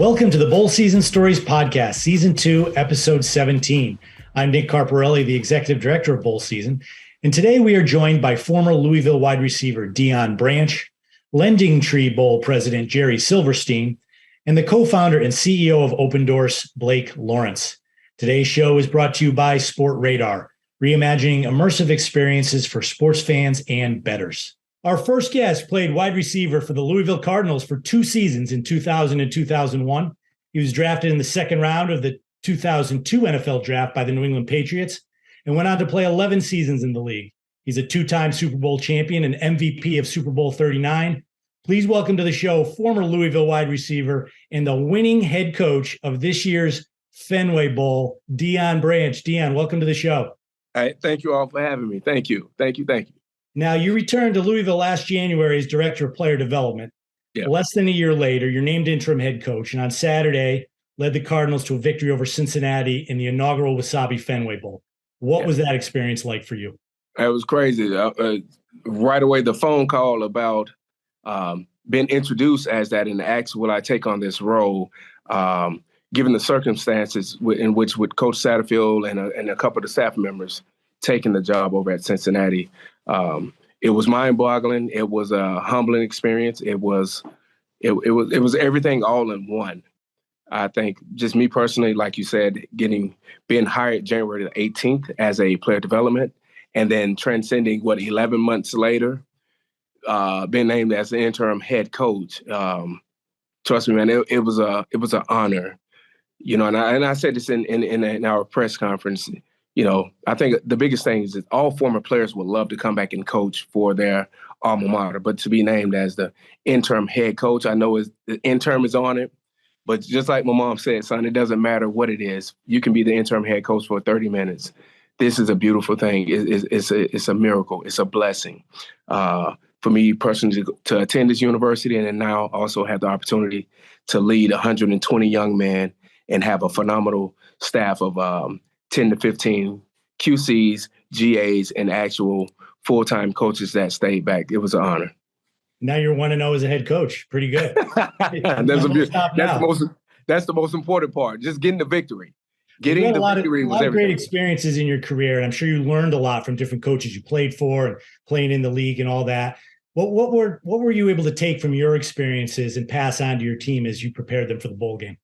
Welcome to the Bowl Season Stories Podcast, Season 2, Episode 17. I'm Nick Carparelli, the Executive Director of Bowl Season, and today we are joined by former Louisville wide receiver Deion Branch, LendingTree Bowl President Jerry Silverstein, and the co-founder and CEO of Open Doors, Blake Lawrence. Today's show is brought to you by Sport Radar, reimagining immersive experiences for sports fans and bettors. Our first guest played wide receiver for the Louisville Cardinals for 2 seasons in 2000 and 2001. He was drafted in the second round of the 2002 NFL draft by the New England Patriots and went on to play 11 seasons in the league. He's a 2-time Super Bowl champion and MVP of Super Bowl 39. Please welcome to the show former Louisville wide receiver and the winning head coach of this year's Fenway Bowl, Deion Branch. Deion, welcome to the show. Hey, thank you all for having me. Thank you. Now, you returned to Louisville last January as Director of Player Development. Yeah. Less than a year later, you're named interim head coach, and on Saturday, led the Cardinals to a victory over Cincinnati in the inaugural Wasabi Fenway Bowl. What was that experience like for you? It was crazy. Right away, the phone call about being introduced as that and asked, will I take on this role, given the circumstances in which with Coach Satterfield and a couple of the staff members taking the job over at Cincinnati. It was mind-boggling. It was a humbling experience. It was everything all in one. I think just me personally, like you said, being hired January the 18th as a player development, and then transcending 11 months later, being named as the interim head coach. Trust me, man, it was an honor. You know, and I said this in our press conference. You know, I think the biggest thing is that all former players would love to come back and coach for their alma mater, but to be named as the interim head coach, I know the interim is on it, but just like my mom said, son, it doesn't matter what it is. You can be the interim head coach for 30 minutes. This is a beautiful thing. It's a miracle. It's a blessing for me personally to attend this university and then now also have the opportunity to lead 120 young men and have a phenomenal staff of 10 to 15 QCs, GAs, and actual full-time coaches that stayed back. It was an honor. Now you're 1-0 as a head coach. Pretty good. That's the most important part, just getting the victory. Getting the victory was everything. A lot of great experiences in your career, and I'm sure you learned a lot from different coaches you played for and playing in the league and all that. What were you able to take from your experiences and pass on to your team as you prepared them for the bowl game?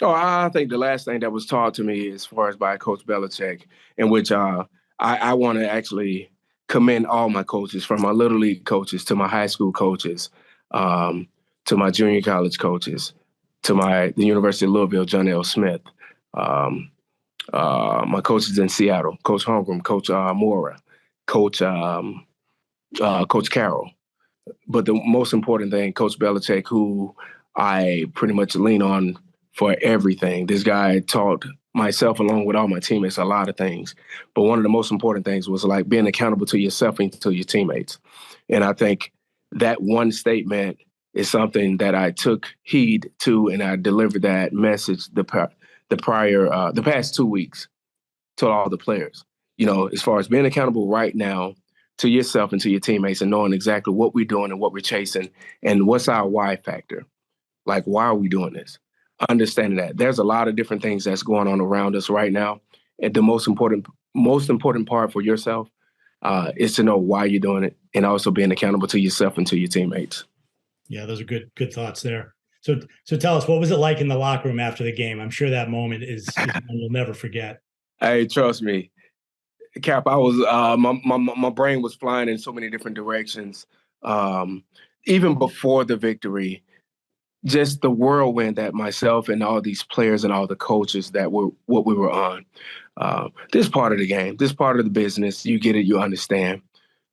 Oh, I think the last thing that was taught to me as far as by Coach Belichick, in which I want to actually commend all my coaches, from my Little League coaches to my high school coaches, to my junior college coaches, to the University of Louisville, John L. Smith, my coaches in Seattle, Coach Holmgren, Coach Mora, Coach Carroll. But the most important thing, Coach Belichick, who I pretty much lean on for everything. This guy taught myself, along with all my teammates, a lot of things. But one of the most important things was like being accountable to yourself and to your teammates. And I think that one statement is something that I took heed to, and I delivered that message the past 2 weeks to all the players. You know, as far as being accountable right now to yourself and to your teammates, and knowing exactly what we're doing and what we're chasing and what's our why factor. Like, why are we doing this? Understanding that there's a lot of different things that's going on around us right now. And the most important part for yourself is to know why you're doing it, and also being accountable to yourself and to your teammates. Yeah, those are good thoughts there. So tell us, what was it like in the locker room after the game? I'm sure that moment is one you'll never forget. Hey, trust me, Cap, I was my brain was flying in so many different directions. Even before the victory, just the whirlwind that myself and all these players and all the coaches that were what we were on. This part of the game, this part of the business, you get it, you understand.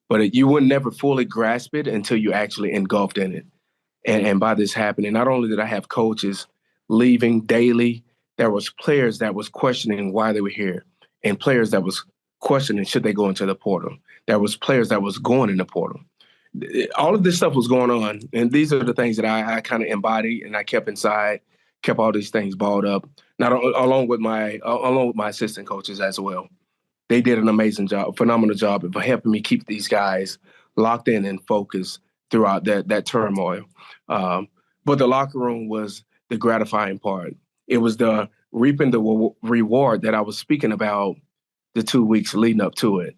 But you would never fully grasp it until you actually engulfed in it. And by this happening, not only did I have coaches leaving daily, there was players that was questioning why they were here, and players that was questioning should they go into the portal. There was players that was going in the portal. All of this stuff was going on, and these are the things that I kind of embodied and I kept inside, kept all these things balled up. Along with my assistant coaches as well. They did an amazing job, phenomenal job of helping me keep these guys locked in and focused throughout that turmoil. But the locker room was the gratifying part. It was the reaping the reward that I was speaking about the 2 weeks leading up to it.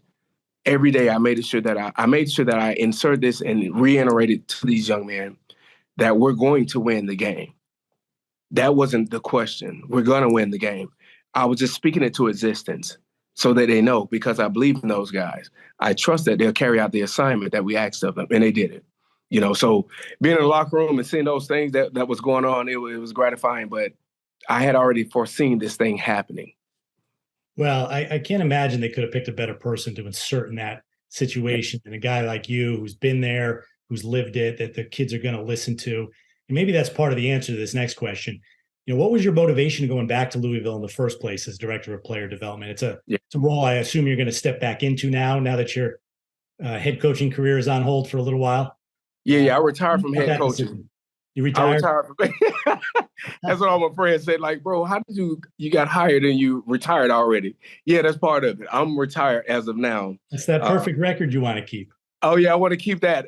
Every day I made sure that I insert this and reiterated to these young men that we're going to win the game. That wasn't the question. We're going to win the game. I was just speaking it to existence so that they know, because I believe in those guys. I trust that they'll carry out the assignment that we asked of them, and they did it. So being in the locker room and seeing those things that was going on, it was gratifying, but I had already foreseen this thing happening. Well, I can't imagine they could have picked a better person to insert in that situation than a guy like you who's been there, who's lived it, that the kids are going to listen to. And maybe that's part of the answer to this next question. What was your motivation going back to Louisville in the first place as director of player development? It's a role I assume you're going to step back into now that your head coaching career is on hold for a little while. Yeah, I retired from head coaching. You retired? I retired from That's what all my friends said. Like, bro, how did you got hired and you retired already? Yeah, that's part of it. I'm retired as of now. That's that perfect record you want to keep. Oh, yeah, I want to keep that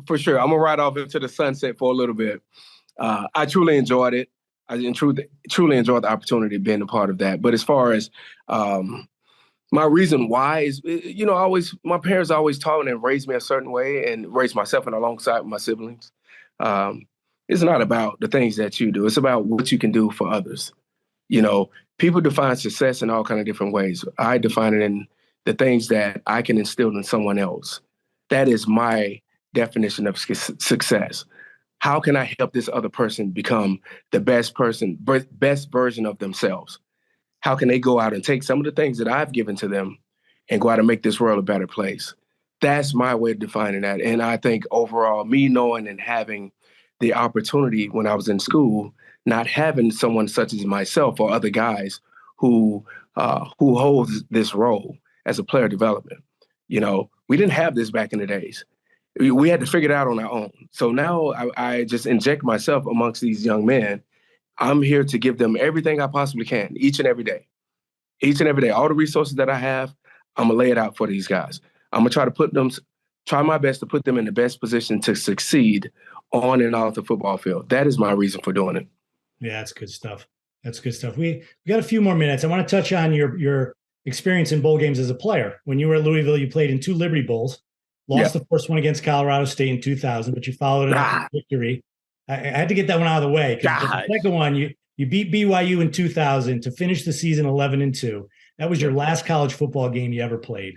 for sure. I'm going to ride off into the sunset for a little bit. I truly enjoyed it. I truly enjoyed the opportunity of being a part of that. But as far as my reason why is, my parents always taught me and raised me a certain way and raised myself and alongside my siblings. It's not about the things that you do. It's about what you can do for others. People define success in all kinds of different ways. I define it in the things that I can instill in someone else. That is my definition of success. How can I help this other person become the best version of themselves? How can they go out and take some of the things that I've given to them and go out and make this world a better place? That's my way of defining that. And I think overall, me knowing and having the opportunity when I was in school, not having someone such as myself or other guys who holds this role as a player development. We didn't have this back in the days. We had to figure it out on our own. So now I just inject myself amongst these young men. I'm here to give them everything I possibly can, each and every day. Each and every day, all the resources that I have, I'm going to lay it out for these guys. I'm going to try my best to put them in the best position to succeed on and off the football field. That is my reason for doing it. Yeah, that's good stuff. That's good stuff. We got a few more minutes. I want to touch on your experience in bowl games as a player. When you were at Louisville, you played in 2 Liberty Bowls. Lost the first one against Colorado State in 2000, but you followed it up with victory. I had to get that one out of the way because the second one, you beat BYU in 2000 to finish the season 11-2. That was your last college football game you ever played.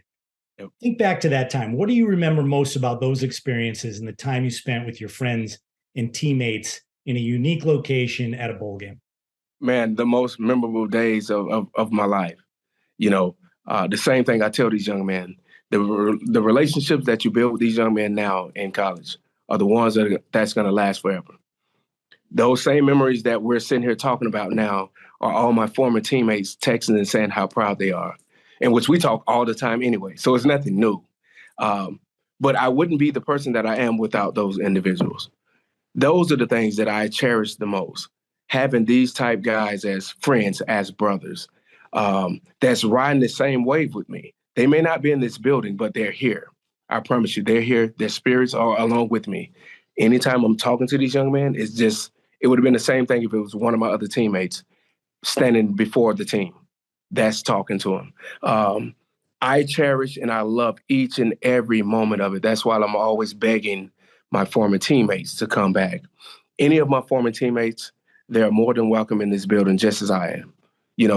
Yep. Think back to that time. What do you remember most about those experiences and the time you spent with your friends and teammates in a unique location at a bowl game? Man, the most memorable days of my life. The same thing I tell these young men. The relationships that you build with these young men now in college are the ones that's going to last forever. Those same memories that we're sitting here talking about now are all my former teammates texting and saying how proud they are, in which we talk all the time anyway. So it's nothing new. But I wouldn't be the person that I am without those individuals. Those are the things that I cherish the most. Having these type guys as friends, as brothers, that's riding the same wave with me. They may not be in this building, but they're here. I promise you, they're here. Their spirits are along with me. Anytime I'm talking to these young men, it would have been the same thing if it was one of my other teammates standing before the team that's talking to them. I cherish and I love each and every moment of it. That's why I'm always begging my former teammates to come back. Any of my former teammates, they're more than welcome in this building just as I am,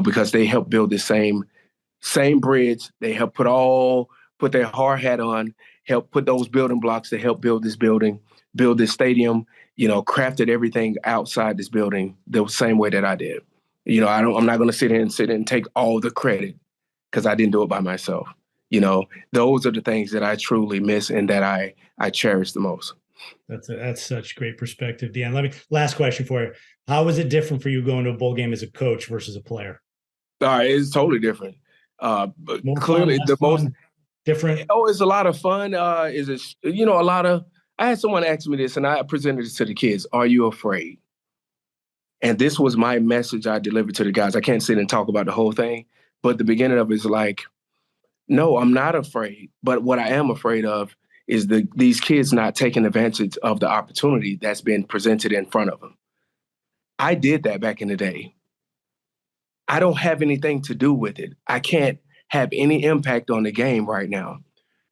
because they helped build this same bridge. They help put their hard hat on, help put those building blocks to help build this building, build this stadium, crafted everything outside this building the same way that I did. I'm not going to sit here and take all the credit because I didn't do it by myself. Those are the things that I truly miss and that I cherish the most. That's such great perspective, Deion. Last question for you. How was it different for you going to a bowl game as a coach versus a player? It's totally different. But clearly fun, the most different. Oh, it's a lot of fun. I had someone ask me this and I presented it to the kids. Are you afraid? And this was my message I delivered to the guys. I can't sit and talk about the whole thing, but the beginning of it is like, no, I'm not afraid. But what I am afraid of is these kids not taking advantage of the opportunity that's been presented in front of them. I did that back in the day. I don't have anything to do with it. I can't have any impact on the game right now.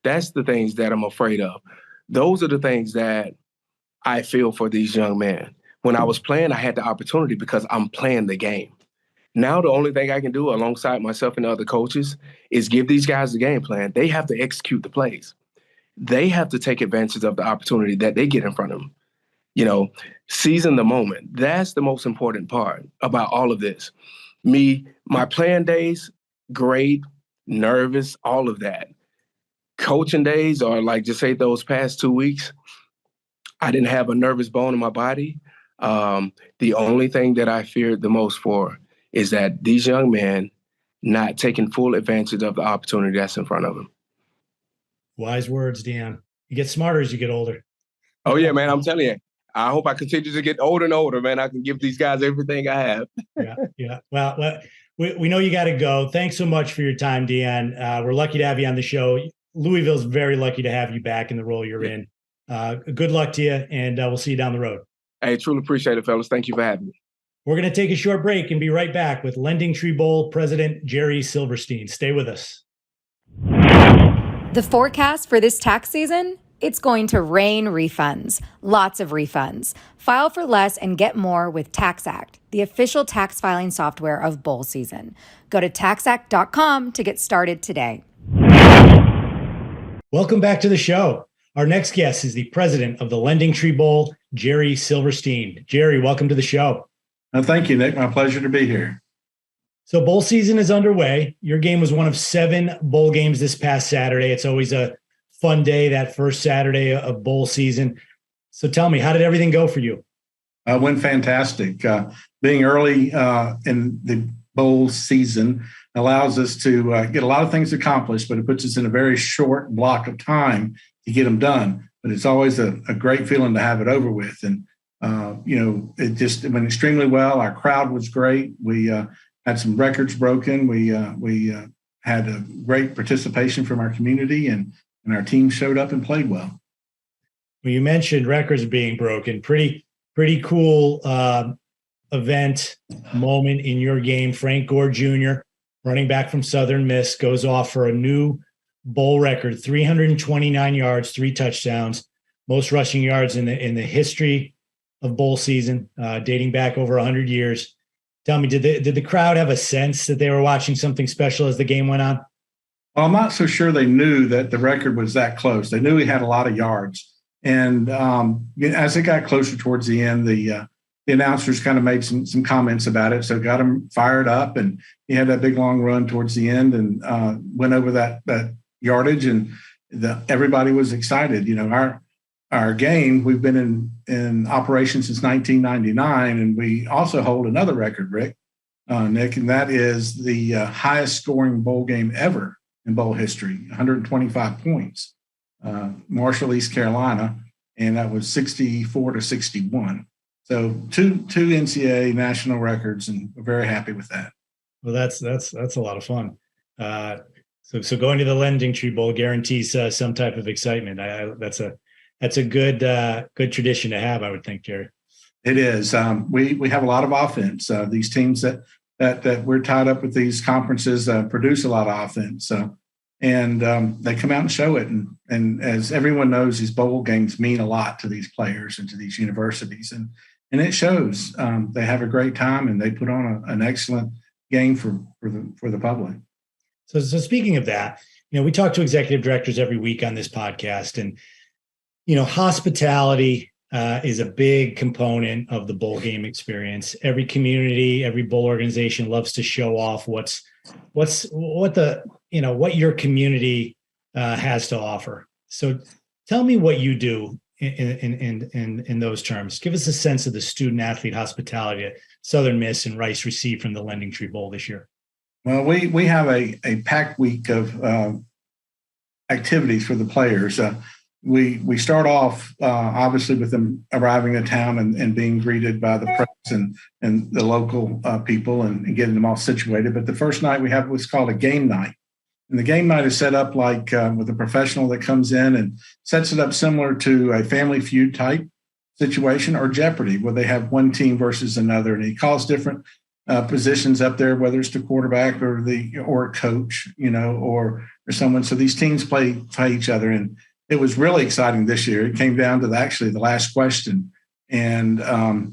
That's the things that I'm afraid of. Those are the things that I feel for these young men. When I was playing, I had the opportunity because I'm playing the game. Now, the only thing I can do alongside myself and other coaches is give these guys the game plan. They have to execute the plays. They have to take advantage of the opportunity that they get in front of them. Seizing the moment. That's the most important part about all of this. My playing days, great, nervous, all of that. Coaching days, or like just say those past 2 weeks, I didn't have a nervous bone in my body. The only thing that I feared the most for is that these young men not taking full advantage of the opportunity that's in front of them. Wise words, Deion. You get smarter as you get older. Oh, yeah, man, I'm telling you. I hope I continue to get older and older, man. I can give these guys everything I have. Yeah. Well, we know you got to go. Thanks so much for your time, Deion. We're lucky to have you on the show. Louisville's very lucky to have you back in the role you're in. Good luck to you, and we'll see you down the road. Hey, truly appreciate it, fellas. Thank you for having me. We're going to take a short break and be right back with LendingTree Bowl President Jerry Silverstein. Stay with us. The forecast for this tax season? It's going to rain refunds. Lots of refunds. File for less and get more with TaxAct, the official tax filing software of bowl season. Go to taxact.com to get started today. Welcome back to the show. Our next guest is the president of the LendingTree Bowl, Jerry Silverstein. Jerry, welcome to the show. Thank you, Nick. My pleasure to be here. So bowl season is underway. Your game was one of 7 bowl games this past Saturday. It's always a fun day, that first Saturday of bowl season. So tell me, how did everything go for you? Went fantastic. Being early in the bowl season allows us to get a lot of things accomplished, but it puts us in a very short block of time to get them done. But it's always a great feeling to have it over with. And, it just went extremely well. Our crowd was great. We had some records broken. We had a great participation from our community, and our team showed up and played well. Well, you mentioned records being broken. Pretty cool event moment in your game. Frank Gore Jr., running back from Southern Miss, goes off for a new bowl record: 329 yards, 3 touchdowns, most rushing yards in the history of bowl season, dating back over 100 years. Tell me, did the crowd have a sense that they were watching something special as the game went on? Well, I'm not so sure they knew that the record was that close. They knew he had a lot of yards. And as it got closer towards the end, the announcers kind of made some comments about it. So got him fired up, and he had that big long run towards the end and went over that yardage, and everybody was excited. Our game, we've been in operation since 1999, and we also hold another record, Nick, and that is the highest scoring bowl game ever in bowl history, 125 points. Marshall, East Carolina, and that was 64-61. So two NCAA national records, and we're very happy with that. Well, that's a lot of fun. So going to the LendingTree Bowl guarantees some type of excitement. That's a good tradition to have, I would think, Jerry. It is. We have a lot of offense. These teams that we're tied up with, these conferences, produce a lot of offense. And they come out and show it. And as everyone knows, these bowl games mean a lot to these players and to these universities. And it shows. They have a great time, and they put on an excellent game for the public. So speaking of that, we talk to executive directors every week on this podcast, and hospitality is a big component of the bowl game experience. Every community, every bowl organization loves to show off what your community has to offer. So tell me what you do in those terms. Give us a sense of the student athlete hospitality that Southern Miss and Rice received from the LendingTree Bowl this year. Well, we have a packed week of activities for the players. We start off obviously with them arriving in town and being greeted by the press and the local people and getting them all situated. But the first night we have what's called a game night. And the game night is set up like with a professional that comes in and sets it up similar to a Family Feud type. situation, or Jeopardy, where they have one team versus another, and he calls different positions up there, whether it's the quarterback or a coach, or someone. So these teams play each other, and it was really exciting this year. It came down to the last question, and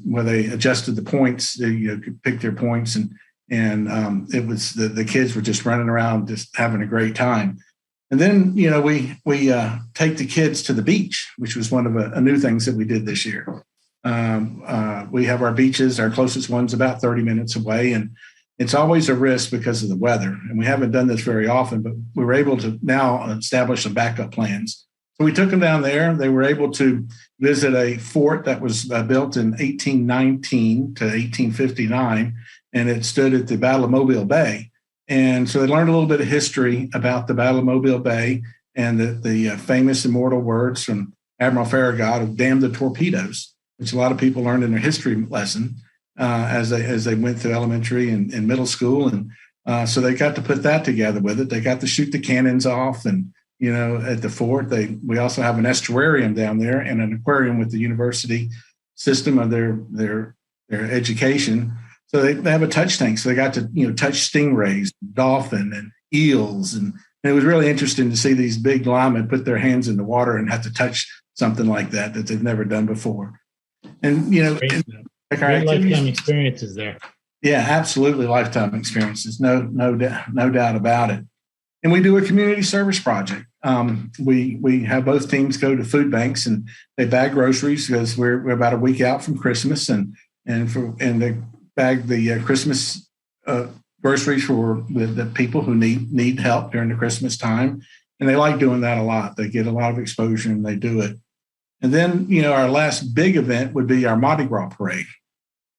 where they adjusted the points, they could pick their points, and it was the kids were just running around, just having a great time. And then, we take the kids to the beach, which was one of a new things that we did this year. We have our beaches, our closest one's about 30 minutes away, and it's always a risk because of the weather. And we haven't done this very often, but we were able to now establish some backup plans. So we took them down there. They were able to visit a fort that was built in 1819 to 1859, and it stood at the Battle of Mobile Bay. And so they learned a little bit of history about the Battle of Mobile Bay and the famous immortal words from Admiral Farragut of "damn the torpedoes," which a lot of people learned in their history lesson as they went through elementary and middle school. And so they got to put that together with it. They got to shoot the cannons off, and at the fort. We also have an estuarium down there and an aquarium with the university system of their education. So they have a touch tank. So they got to, touch stingrays, dolphin, and eels. And it was really interesting to see these big linemen put their hands in the water and have to touch something like that they've never done before. And, like our lifetime experiences there. Yeah, absolutely. Lifetime experiences. No doubt about it. And we do a community service project. We have both teams go to food banks, and they bag groceries because we're about a week out from Christmas, and they bag the Christmas groceries for the people who need help during the Christmas time. And they like doing that a lot. They get a lot of exposure, and they do it. And then, our last big event would be our Mardi Gras parade.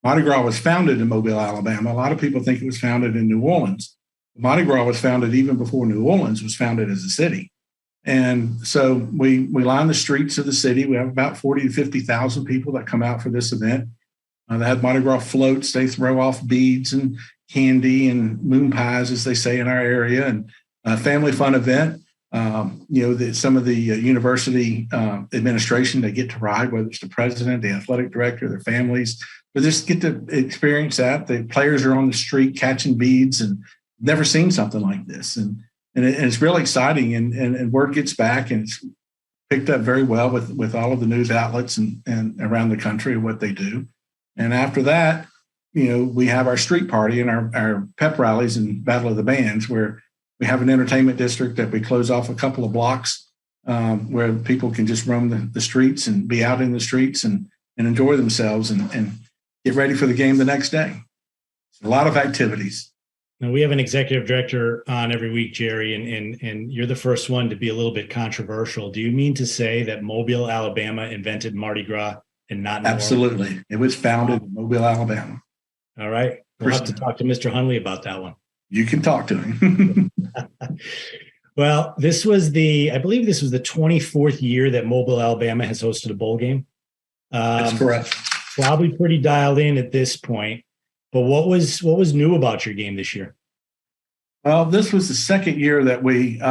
Mardi Gras was founded in Mobile, Alabama. A lot of people think it was founded in New Orleans. Mardi Gras was founded even before New Orleans was founded as a city. And so we line the streets of the city. We have about 40 to 50,000 people that come out for this event. They have Mardi Gras floats. They throw off beads and candy and moon pies, as they say in our area, and a family fun event. Some of the university administration, they get to ride, whether it's the president, the athletic director, their families. But just get to experience that. The players are on the street catching beads, and never seen something like this. And it's really exciting, and word gets back, and it's picked up very well with all of the news outlets and around the country of what they do. And after that, we have our street party and our pep rallies and Battle of the Bands, where we have an entertainment district that we close off a couple of blocks where people can just roam the streets and be out in the streets and enjoy themselves and get ready for the game the next day. A lot of activities. Now, we have an executive director on every week, Jerry, and you're the first one to be a little bit controversial. Do you mean to say that Mobile, Alabama invented Mardi Gras and not New Absolutely. Orleans? It was founded in Mobile, Alabama. All right. We'll have to talk to Mr. Hunley about that one. You can talk to him. Well, I believe this was the 24th year that Mobile, Alabama has hosted a bowl game. That's correct. Probably pretty dialed in at this point. But what was new about your game this year? Well, this was the second year that we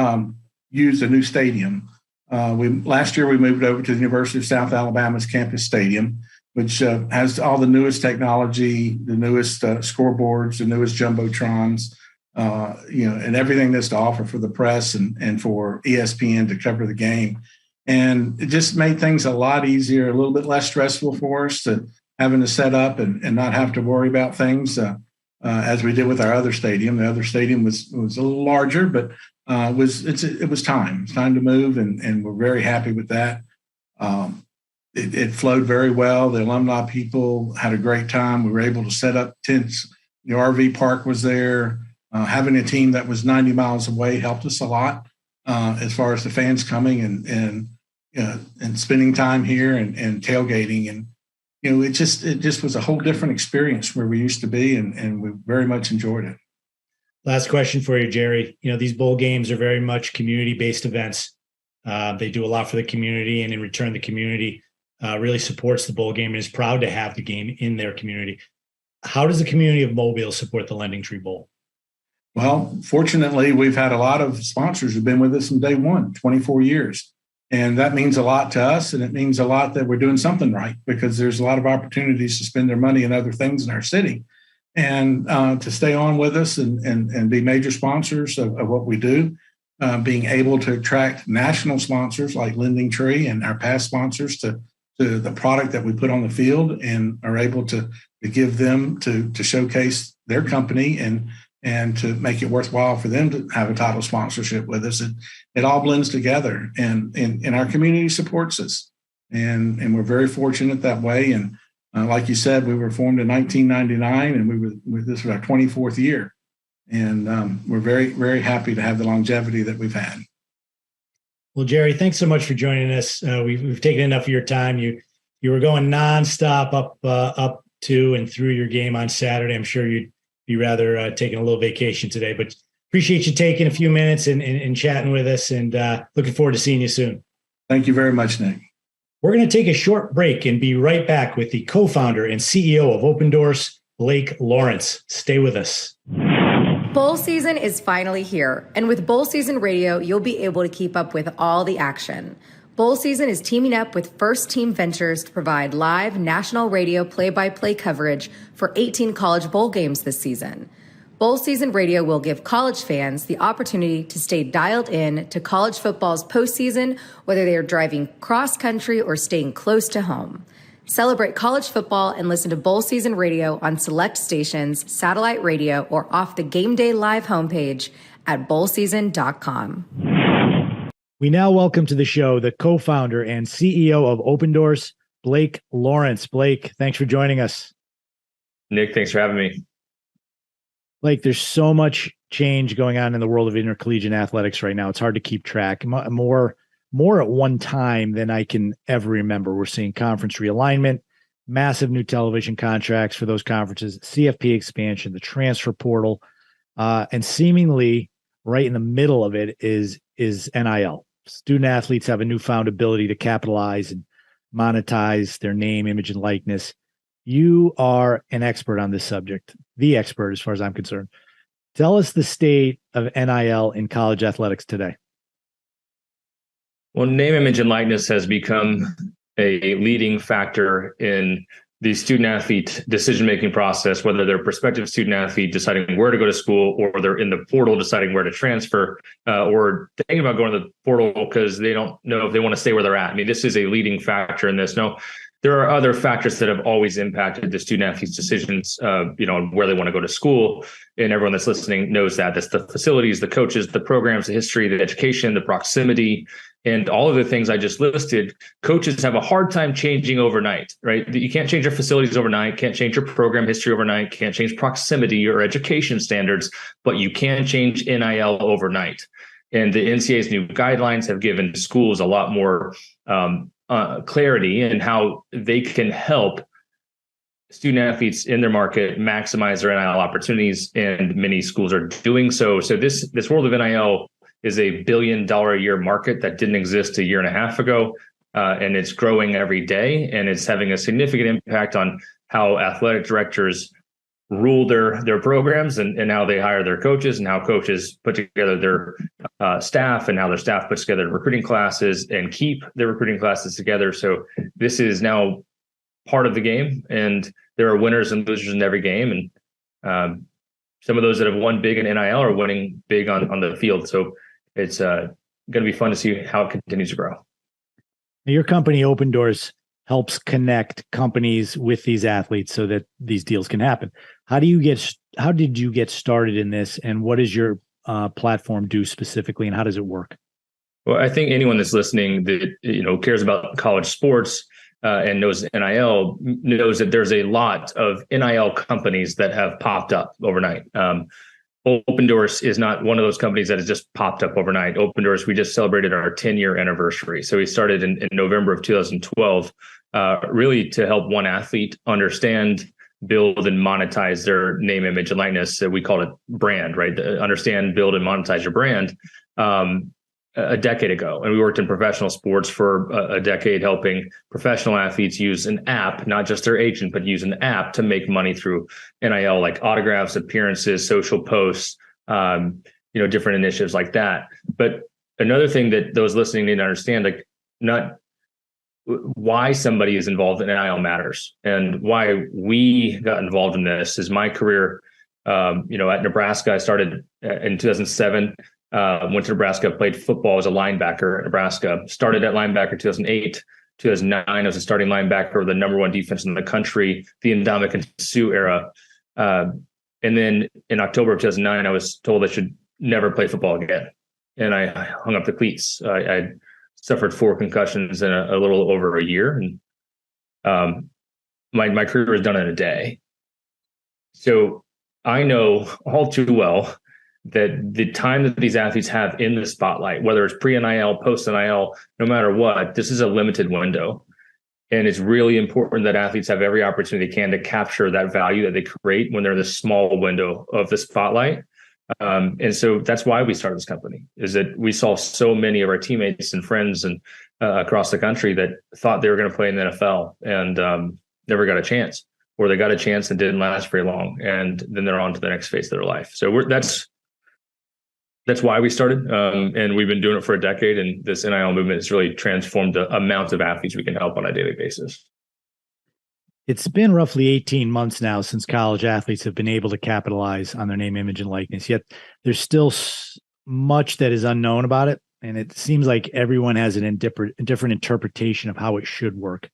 used a new stadium. Last year we moved over to the University of South Alabama's campus stadium, which has all the newest technology, the newest scoreboards, the newest jumbotrons, and everything that's to offer for the press and for ESPN to cover the game. And it just made things a lot easier, a little bit less stressful for us to having to set up and not have to worry about things as we did with our other stadium. The other stadium was a little larger, but it was time. It's time to move, and we're very happy with that. It flowed very well. The alumni people had a great time. We were able to set up tents. The RV park was there. Having a team that was 90 miles away helped us a lot as far as the fans coming and spending time here and tailgating. And it just was a whole different experience where we used to be, and we very much enjoyed it. Last question for you, Jerry. These bowl games are very much community-based events. They do a lot for the community, and in return, the community really supports the bowl game and is proud to have the game in their community. How does the community of Mobile support the LendingTree Bowl? Well, fortunately, we've had a lot of sponsors who've been with us from day one, 24 years. And that means a lot to us. And it means a lot that we're doing something right, because there's a lot of opportunities to spend their money and other things in our city. And to stay on with us and be major sponsors of what we do, being able to attract national sponsors like LendingTree and our past sponsors to the product that we put on the field, and are able to give them to showcase their company and to make it worthwhile for them to have a title sponsorship with us. It all blends together, and our community supports us. And we're very fortunate that way. And like you said, we were formed in 1999, and this was our 24th year. And we're very, very happy to have the longevity that we've had. Well, Jerry, thanks so much for joining us. We've taken enough of your time. You were going nonstop up to and through your game on Saturday. I'm sure you'd be rather taking a little vacation today, but appreciate you taking a few minutes and chatting with us, and looking forward to seeing you soon. Thank you very much, Nick. We're going to take a short break and be right back with the co-founder and CEO of Open Doors, Blake Lawrence. Stay with us. Bowl season is finally here, and with Bowl Season Radio, you'll be able to keep up with all the action. Bowl season is teaming up with First Team Ventures to provide live national radio play-by-play coverage for 18 college bowl games this season. Bowl Season Radio will give college fans the opportunity to stay dialed in to college football's postseason, whether they are driving cross-country or staying close to home. Celebrate college football and listen to Bowl Season Radio on select stations, satellite radio, or off the Game Day Live homepage at bowlseason.com. We now welcome to the show the co-founder and CEO of Open Doors, Blake Lawrence. Blake, thanks for joining us. Nick, thanks for having me. Blake, there's so much change going on in the world of intercollegiate athletics right now. It's hard to keep track. More at one time than I can ever remember. We're seeing conference realignment, massive new television contracts for those conferences, CFP expansion, the transfer portal, and seemingly right in the middle of it is NIL. Student athletes have a newfound ability to capitalize and monetize their name, image, and likeness. You are an expert on this subject, the expert as far as I'm concerned. Tell us the state of NIL in college athletics today. Well, name, image, and likeness has become a leading factor in the student athlete decision-making process, whether they're a prospective student athlete deciding where to go to school, or they're in the portal deciding where to transfer, or thinking about going to the portal because they don't know if they want to stay where they're at. I mean, this is a leading factor in this. Now, there are other factors that have always impacted the student athletes' decisions, on where they want to go to school. And everyone that's listening knows that. That's the facilities, the coaches, the programs, the history, the education, the proximity, and all of the things I just listed. Coaches have a hard time changing overnight, right? You can't change your facilities overnight, can't change your program history overnight, can't change proximity or education standards, but you can change NIL overnight. And the NCAA's new guidelines have given schools a lot more clarity in how they can help student athletes in their market maximize their NIL opportunities, and many schools are doing so. So this world of NIL is a $1 billion a year market that didn't exist a year and a half ago, and it's growing every day, and it's having a significant impact on how athletic directors rule their programs and how they hire their coaches, and how coaches put together their staff, and how their staff puts together recruiting classes and keep their recruiting classes together. So this is now part of the game, and there are winners and losers in every game. And some of those that have won big in NIL are winning big on the field. So it's going to be fun to see how it continues to grow. Your company, Open Doors, helps connect companies with these athletes so that these deals can happen. How did you get started in this, and what does your platform do specifically, and how does it work? Well, I think anyone that's listening that cares about college sports and knows NIL knows that there's a lot of NIL companies that have popped up overnight. Open Doors is not one of those companies that has just popped up overnight. Open Doors, we just celebrated our 10-year anniversary. So we started in November of 2012, really to help one athlete understand, build, and monetize their name, image, and likeness. So we call it brand, right? Understand, build, and monetize your brand a decade ago. And we worked in professional sports for a decade, helping professional athletes use an app, not just their agent, but use an app to make money through NIL, like autographs, appearances, social posts, different initiatives like that. But another thing that those listening need to understand, like not why somebody is involved in NIL matters. And why we got involved in this is my career. At Nebraska, I started in 2007. Went to Nebraska, played football as a linebacker at Nebraska. Started at linebacker in 2008. 2009, I was a starting linebacker with the number one defense in the country, the Ndamukong Suh era. And then in October of 2009, I was told I should never play football again. And I hung up the cleats. I suffered 4 concussions in a little over a year. And my career was done in a day. So I know all too well that the time that these athletes have in the spotlight, whether it's pre-NIL, post-NIL, no matter what, this is a limited window. And it's really important that athletes have every opportunity they can to capture that value that they create when they're in this small window of the spotlight. And so that's why we started this company, is that we saw so many of our teammates and friends and across the country that thought they were going to play in the NFL and never got a chance, or they got a chance and didn't last very long. And then they're on to the next phase of their life. So that's why we started. And we've been doing it for a decade. And this NIL movement has really transformed the amount of athletes we can help on a daily basis. It's been roughly 18 months now since college athletes have been able to capitalize on their name, image, and likeness. Yet there's still much that is unknown about it. And it seems like everyone has a different interpretation of how it should work.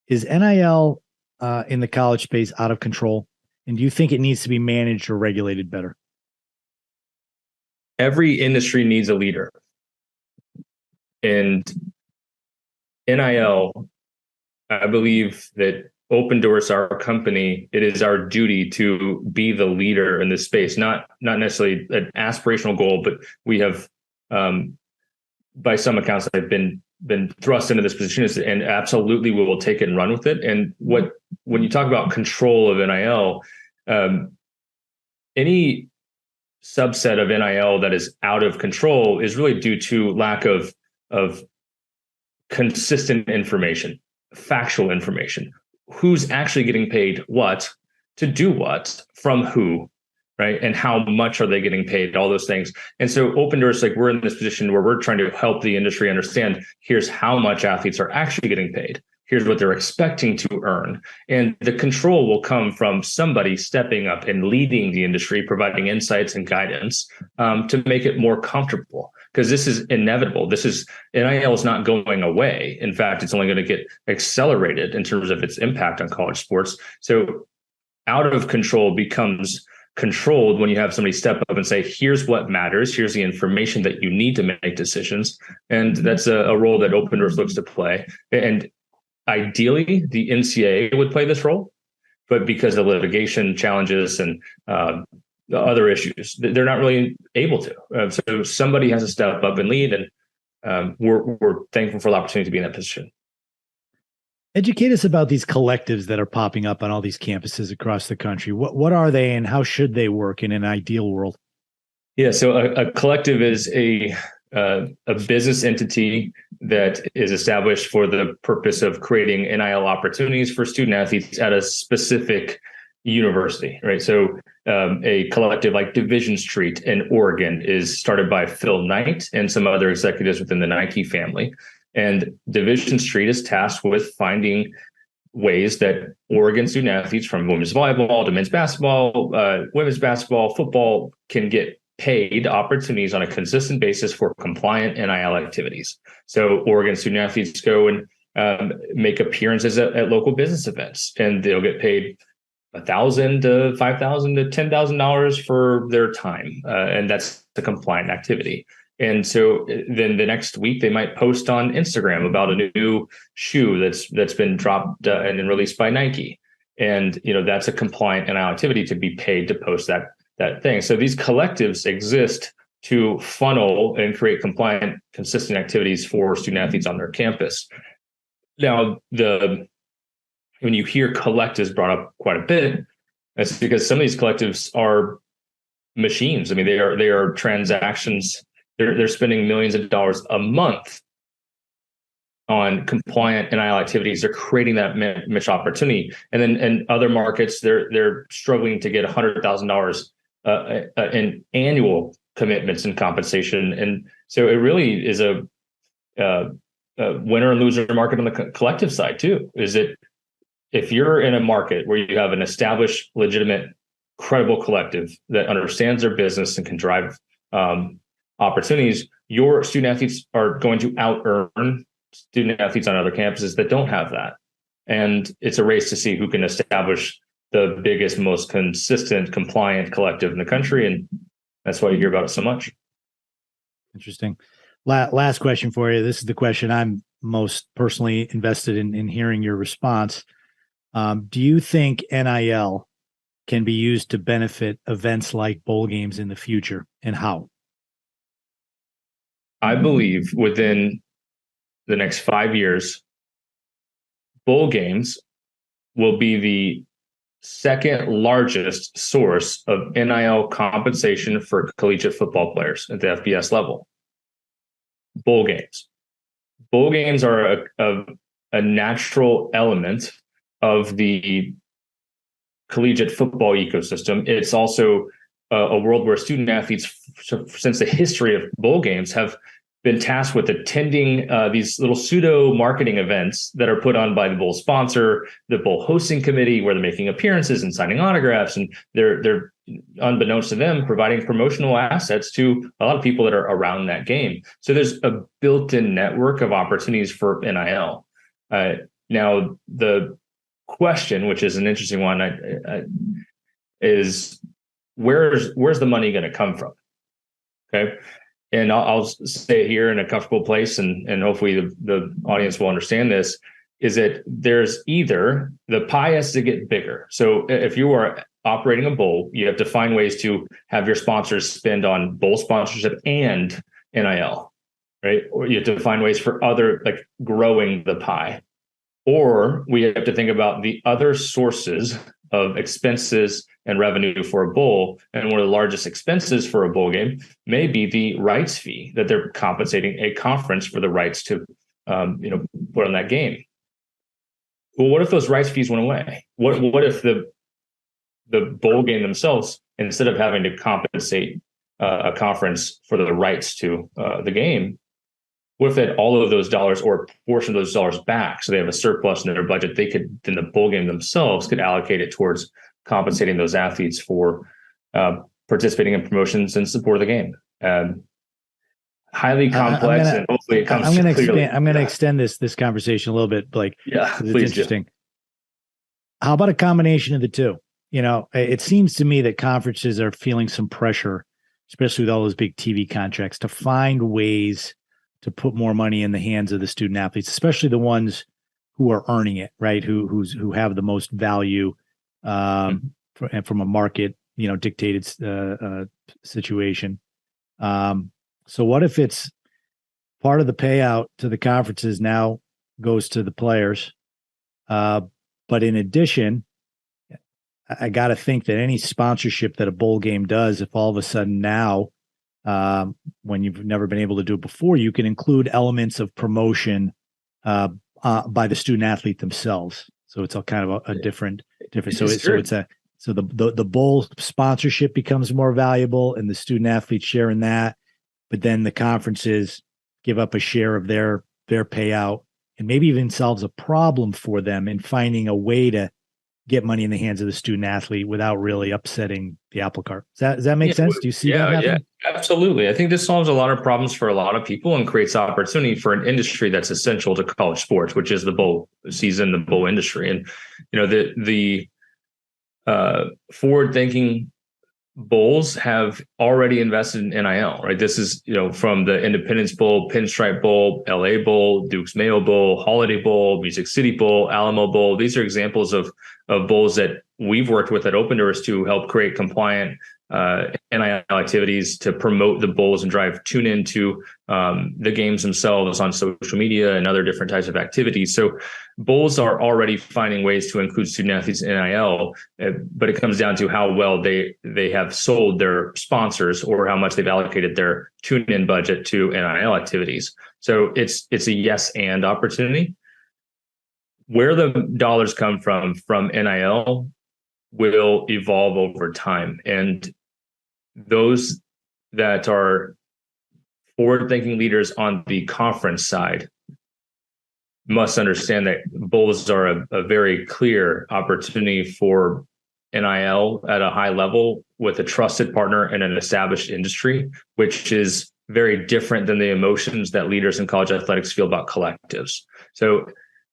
Is NIL in the college space out of control? And do you think it needs to be managed or regulated better? Every industry needs a leader. And NIL, I believe that Open Doors, our company, it is our duty to be the leader in this space, not necessarily an aspirational goal, but we have, by some accounts, I've been thrust into this position, and absolutely we will take it and run with it. And when you talk about control of NIL, any subset of NIL that is out of control is really due to lack of consistent information, factual information. Who's actually getting paid what, to do what, from who, right? And how much are they getting paid, all those things. And so Open Doors, like, we're in this position where we're trying to help the industry understand, here's how much athletes are actually getting paid. Here's what they're expecting to earn. And the control will come from somebody stepping up and leading the industry, providing insights and guidance to make it more comfortable. Because this is inevitable. NIL is not going away. In fact, it's only going to get accelerated in terms of its impact on college sports. So out of control becomes controlled when you have somebody step up and say, here's what matters. Here's the information that you need to make decisions. And that's a role that Open Doors looks to play. And ideally, the NCAA would play this role, but because of litigation challenges and the other issues, they're not really able to. So somebody has to step up and lead, and we're thankful for the opportunity to be in that position. Educate us about these collectives that are popping up on all these campuses across the country. What are they, and how should they work in an ideal world? Yeah, so a collective is a business entity that is established for the purpose of creating NIL opportunities for student athletes at a specific university, right? So a collective like Division Street in Oregon is started by Phil Knight and some other executives within the Nike family. And Division Street is tasked with finding ways that Oregon student athletes from women's volleyball to men's basketball, women's basketball, football can get paid opportunities on a consistent basis for compliant NIL activities. So Oregon student athletes go and make appearances at local business events, and they'll get paid $1,000 to $5,000 to $10,000 for their time, and that's the compliant activity. And so then the next week they might post on Instagram about a new shoe that's been dropped and released by Nike, and that's a compliant NIL activity to be paid to post that thing. So these collectives exist to funnel and create compliant, consistent activities for student athletes on their campus. Now, when you hear collectives brought up quite a bit, that's because some of these collectives are machines. I mean, they are transactions. They're spending millions of dollars a month on compliant NIL activities. They're creating that niche opportunity, and then in other markets, they're struggling to get $100,000 in annual commitments and compensation. And so it really is winner and loser market on the collective side too. Is it, if you're in a market where you have an established, legitimate, credible collective that understands their business and can drive opportunities, your student athletes are going to out-earn student athletes on other campuses that don't have that. And it's a race to see who can establish the biggest, most consistent, compliant collective in the country. And that's why you hear about it so much. Interesting. Last question for you. This is the question I'm most personally invested in hearing your response. Do you think NIL can be used to benefit events like bowl games in the future, and how? I believe within the next 5 years, bowl games will be the second largest source of NIL compensation for collegiate football players at the FBS level. Bowl games. Bowl games are a natural element of the collegiate football ecosystem. It's also a world where student athletes, since the history of bowl games, have been tasked with attending these little pseudo marketing events that are put on by the bowl sponsor, the bowl hosting committee, where they're making appearances and signing autographs, and they're unbeknownst to them providing promotional assets to a lot of people that are around that game. So there's a built-in network of opportunities for NIL. Now the question, which is an interesting one, is where's the money going to come from? Okay. And I'll stay here in a comfortable place, and hopefully the audience will understand this, is that there's either the pie has to get bigger. So if you are operating a bowl, you have to find ways to have your sponsors spend on bowl sponsorship and NIL, right? Or you have to find ways for other, like, growing the pie. Or we have to think about the other sources of expenses and revenue for a bowl. And one of the largest expenses for a bowl game may be the rights fee that they're compensating a conference for the rights to put on that game. Well, what if those rights fees went away? What if the bowl game themselves, instead of having to compensate a conference for the rights to the game, what if they had all of those dollars or a portion of those dollars back, so they have a surplus in their budget? They could, then the bowl game themselves could allocate it towards compensating those athletes for participating in promotions and support of the game. Highly complex, and hopefully it comes clearly. I'm going to extend this conversation a little bit, Blake. Yeah, it's interesting. How about a combination of the two? It seems to me that conferences are feeling some pressure, especially with all those big TV contracts, to find ways to put more money in the hands of the student athletes, especially the ones who are earning it, right? Who have the most value and from a market, dictated situation. So what if it's part of the payout to the conferences now goes to the players? But in addition, I got to think that any sponsorship that a bowl game does, if all of a sudden now, when you've never been able to do it before, you can include elements of promotion by the student athlete themselves. So it's all kind of a different. So the bowl sponsorship becomes more valuable, and the student athletes share in that. But then the conferences give up a share of their payout, and maybe even solves a problem for them in finding a way to get money in the hands of the student athlete without really upsetting the apple cart. Does that make sense? Do you see that happening? Yeah, absolutely. I think this solves a lot of problems for a lot of people and creates opportunity for an industry that's essential to college sports, which is the bowl season, the bowl industry. And, the forward-thinking bowls have already invested in NIL, right? This is, from the Independence Bowl, Pinstripe Bowl, LA Bowl, Duke's Mayo Bowl, Holiday Bowl, Music City Bowl, Alamo Bowl. These are examples of bowls that we've worked with at Open Doors to help create compliant NIL activities to promote the bowls and drive tune into the games themselves on social media and other different types of activities. So bowls are already finding ways to include student athletes in NIL, but it comes down to how well they have sold their sponsors or how much they've allocated their tune-in budget to NIL activities. So it's a yes and opportunity. Where the dollars come from NIL will evolve over time. And those that are forward-thinking leaders on the conference side must understand that bowls are a very clear opportunity for NIL at a high level with a trusted partner in an established industry, which is very different than the emotions that leaders in college athletics feel about collectives. So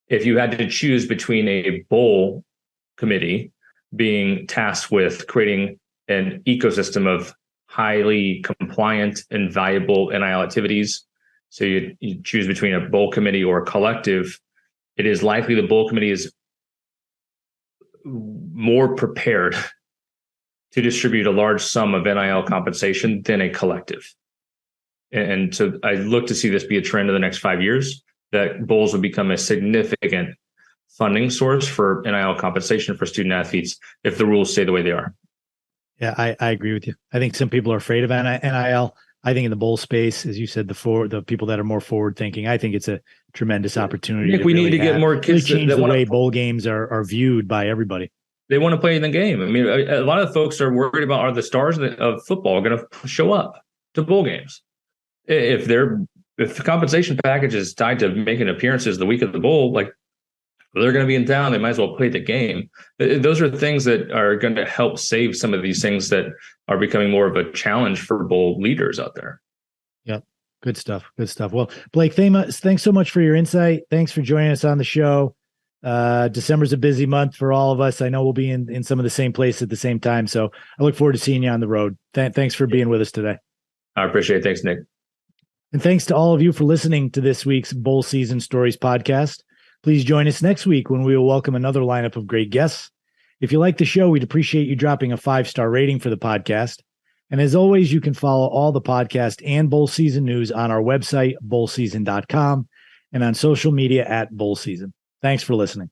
if you had to choose between a bowl committee being tasked with creating an ecosystem of highly compliant and valuable NIL activities, so you choose between a bowl committee or a collective, it is likely the bowl committee is more prepared to distribute a large sum of NIL compensation than a collective. And so I look to see this be a trend in the next 5 years, that bowls will become a significant funding source for NIL compensation for student athletes if the rules stay the way they are. Yeah, I agree with you. I think some people are afraid of NIL. I think in the bowl space, as you said, the people that are more forward thinking, I think it's a tremendous opportunity. I think we need to get more kids really change the way bowl games are viewed by everybody. They want to play in the game. I mean, a lot of folks are worried about, are the stars of football going to show up to bowl games? If the compensation package is tied to making appearances the week of the bowl, like, they're going to be in town, they might as well play the game. Those are things that are going to help save some of these things that are becoming more of a challenge for bowl leaders out there. Yep. Good stuff. Good stuff. Well, Blake, thanks so much for your insight. Thanks for joining us on the show. December's a busy month for all of us. I know we'll be in some of the same place at the same time. So I look forward to seeing you on the road. Thanks for being with us today. I appreciate it. Thanks, Nick. And thanks to all of you for listening to this week's Bowl Season Stories podcast. Please join us next week when we will welcome another lineup of great guests. If you like the show, we'd appreciate you dropping a 5-star rating for the podcast. And as always, you can follow all the podcast and bowl season news on our website, bowlseason.com, and on social media at Bowl Season. Thanks for listening.